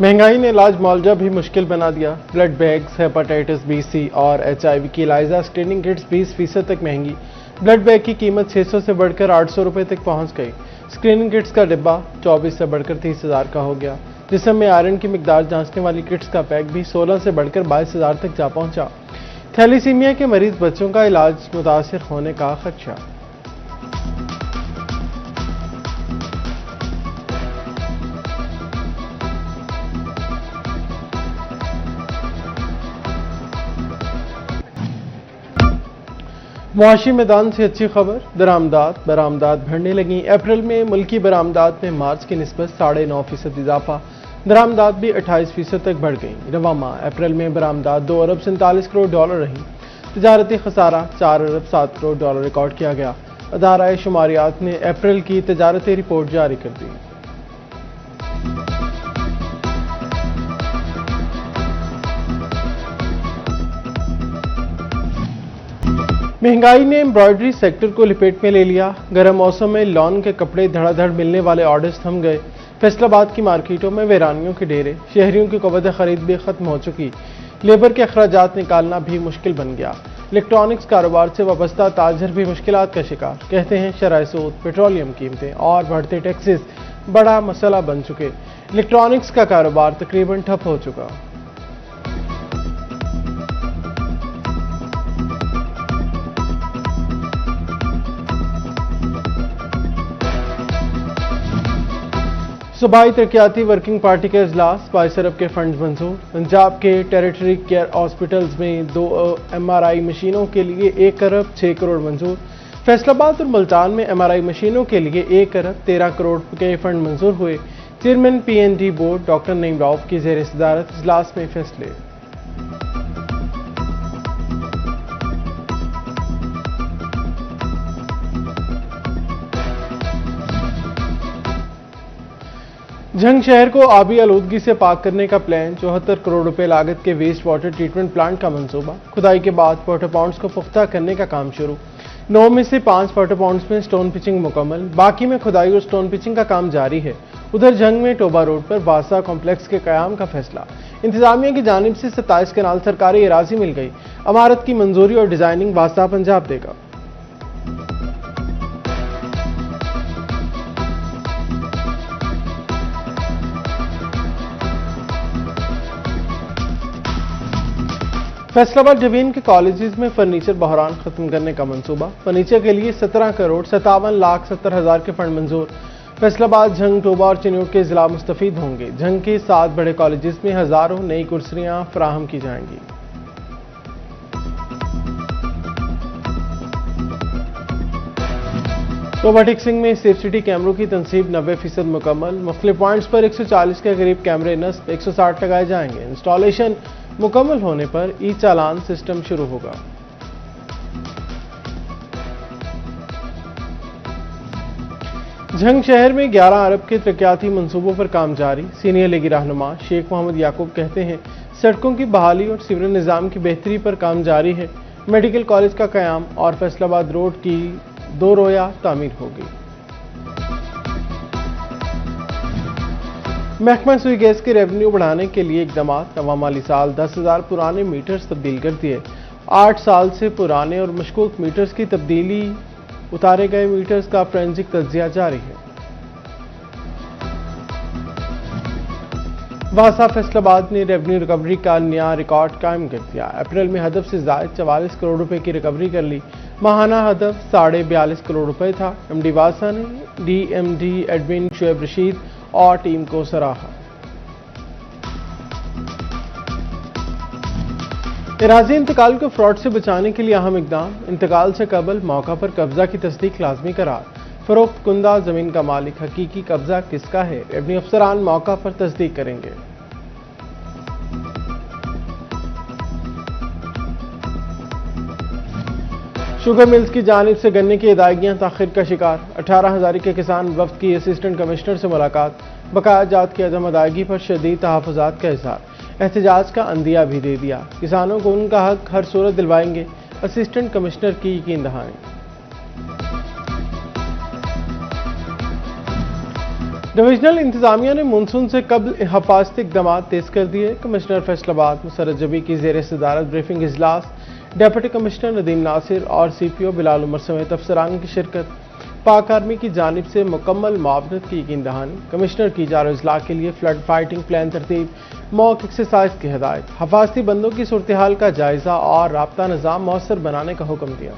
महंगाई ने इलाज मुआवजा भी मुश्किल बना दिया। ब्लड बैंक्स, हेपेटाइटिस बी, सी और HIV की इलाजा स्क्रीनिंग किट्स 20% तक महंगी। ब्लड बैंक की कीमत 600 से बढ़कर 800 रुपए तक पहुंच गई। स्क्रीनिंग किट्स का डिब्बा 24 से बढ़कर 30,000 का हो गया। जिस्म में आयरन की मिकदार जांचने वाली किट्स का पैक भी 16 से बढ़कर 22,000 तक जा पहुंचा। थैलीसीमिया के मरीज बच्चों का इलाज मुतासिर होने का खदशा। मुआशी मैदान से अच्छी खबर, बरामदात बढ़ने लगी। अप्रैल में मुल्की बरामदात में मार्च की निस्बत 9.5% इजाफा, दरामदात भी 28% तक बढ़ गई। रवा माह अप्रैल में बरामदात 2 अरब 47 करोड़ डॉलर रही। तजारती खसारा 4 अरब 7 करोड़ डॉलर रिकॉर्ड किया गया। अदारा शुमारियात ने अप्रैल की तजारती रिपोर्ट जारी कर दी। महंगाई ने एम्ब्रॉयडरी सेक्टर को लपेट में ले लिया। गर्म मौसम में लॉन के कपड़े धड़ाधड़ मिलने वाले ऑर्डर्स थम गए। फैसलाबाद की मार्केटों में वीरानियों के डेरे, शहरियों की क़ुव्वत खरीद भी खत्म हो चुकी। लेबर के अखराजात निकालना भी मुश्किल बन गया। इलेक्ट्रॉनिक्स कारोबार से वाबस्ता ताजर भी मुश्किलात का शिकार। कहते हैं शराय सूद, पेट्रोलियम कीमतें और बढ़ते टैक्सेस बड़ा मसला बन चुके। इलेक्ट्रॉनिक्स का कारोबार तकरीबन ठप हो चुका। सूबाई तरक्याती वर्किंग पार्टी का इजलास, 22 अरब के फंड मंजूर। पंजाब के टेरिटरी केयर हॉस्पिटल्स में 2 MRI मशीनों के लिए 1 अरब 6 करोड़ मंजूर। फैसलाबाद और मुल्तान में MRI मशीनों के लिए 1 अरब 13 करोड़ के फंड मंजूर हुए। Chairman PND board doctor Naeem Rauf की ज़ेर सदारत इजलास में फैसले। झंग शहर को आबी आलूदगी से पाक करने का प्लान, 74 करोड़ रुपए लागत के वेस्ट वाटर ट्रीटमेंट प्लांट का मंसूबा। खुदाई के बाद वाटर पाउंड्स को पुख्ता करने का काम शुरू। 9 में से 5 वाटर पाउंड्स में स्टोन पिचिंग मुकम्मल, बाकी में खुदाई और स्टोन पिचिंग का काम जारी है। उधर झंग में टोबा रोड पर वासा कॉम्प्लेक्स के कयाम का फैसला। इंतजामिया की जानिब से 27 कनाल सरकारी एराजी मिल गई। इमारत की मंजूरी और डिजाइनिंग वासा पंजाब देगा। फैसलाबाद डिवीजन के कॉलेजेस में फर्नीचर बहरान खत्म करने का मंसूबा। फर्नीचर के लिए 17 करोड़ 57,70,000 के फंड मंजूर। फैसलाबाद, झंग, टोबा और चिन्योट के जिला मुस्तफीद होंगे। झंग के 7 बड़े कॉलेजेस में हजारों नई कुर्सियां फराहम की जाएंगी। टोबा टिक सिंह में सेफ सिटी कैमरों की तनसीब 90% मुकम्मल। मुख्तलिफ पॉइंट्स पर 140 के करीब कैमरे नस्ब, 160 लगाए जाएंगे। इंस्टॉलेशन मुकम्मल होने पर ई चालान सिस्टम शुरू होगा। झंग शहर में 11 अरब के तरक्याती मंसूबों पर काम जारी। सीनियर लीगी रहनुमा शेख मोहम्मद याकूब कहते हैं सड़कों की बहाली और सिविल निज़ाम की बेहतरी पर काम जारी है। मेडिकल कॉलेज का कयाम और फैसलाबाद रोड की 2 रोया तामीर होगी। महकमा सुई गैस के रेवेन्यू बढ़ाने के लिए इकदाम। नवा माली साल 10,000 पुराने मीटर्स तब्दील कर दिए। 8 साल से पुराने और मशकूक मीटर्स की तब्दीली, उतारे गए मीटर्स का फोरेंसिक तज्जिया जारी है। वासा फैसलाबाद ने रेवेन्यू रिकवरी का नया रिकॉर्ड कायम कर दिया। अप्रैल में हदफ से जायद 44 करोड़ रुपए की रिकवरी कर ली। माहाना हदफ 42.5 करोड़ रुपए था। MD वासा ने DMD एडमिन शुएब रशीद और टीम को सराहा। एराजी इंतकाल को फ्रॉड से बचाने के लिए अहम इकदाम। इंतकाल से कबल मौका पर कब्जा की तस्दीक लाजमी करार। फरोख्त कुंदा जमीन का मालिक हकीकी कब्जा किसका है, रेवेन्यू अफसरान मौका पर तस्दीक करेंगे। शुगर मिल्स की जानिब से गन्ने की अदायगियां ताखिर का शिकार। 18 हजारी के किसान वफ्द की असिस्टेंट कमिश्नर से मुलाकात। बकाया जात की अदम अदायगी पर शदीद तहफ़्फ़ुज़ात का इज़हार। एहतजाज का अंदिया भी दे दिया। किसानों को उनका हक हर सूरत दिलवाएंगे, असिस्टेंट कमिश्नर की यकीन दहानी। डिविजनल इंतजामिया ने मानसून से कबल हिफाजती इकदाम तेज कर दिए। कमिश्नर फैसलाबाद मुसर्रत जबी की जेर सदारत ब्रीफिंग इजलास, डिप्टी कमिश्नर नदीम नासिर और CPO बिलाल उमर समेत अफसरान की शिरकत। पाक आर्मी की जानिब से मुकम्मल मुआवनत की यकीन दहानी। कमिश्नर की जारो इजला के लिए फ्लड फाइटिंग प्लान तरतीब, मॉक एक्सरसाइज की हिदायत। हिफाजती बंदों की सूरत हाल का जायजा और राब्ता निज़ाम मौसर बनाने का हुक्म दिया।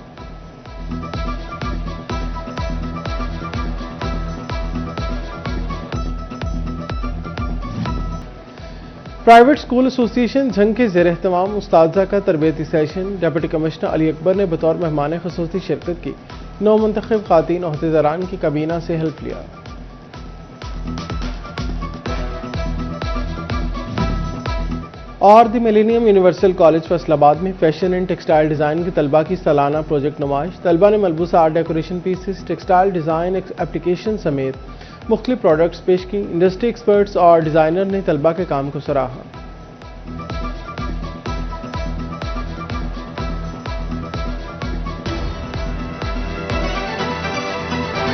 प्राइवेट स्कूल एसोसिएशन जंग के ज़ेर एहतमाम उस्ताज़ा का तरबियती session. Deputy commissioner Ali Akbar ने बतौर मेहमान खुसूसी शिरकत की। 9 मुंतखब खातीन ओहदेदारान की काबीना से हेल्प लिया। और the millennium universal college Faisalabad में फैशन एंड टेक्सटाइल डिज़ाइन के तलबा की सालाना प्रोजेक्ट नुमाइश। तलबा ने मलबूसा art decoration pieces, textile design application समेत मुख्तलिफ प्रोडक्ट्स पेश की। इंडस्ट्री एक्सपर्ट्स और डिज़ाइनर ने तलबा के काम को सराहा।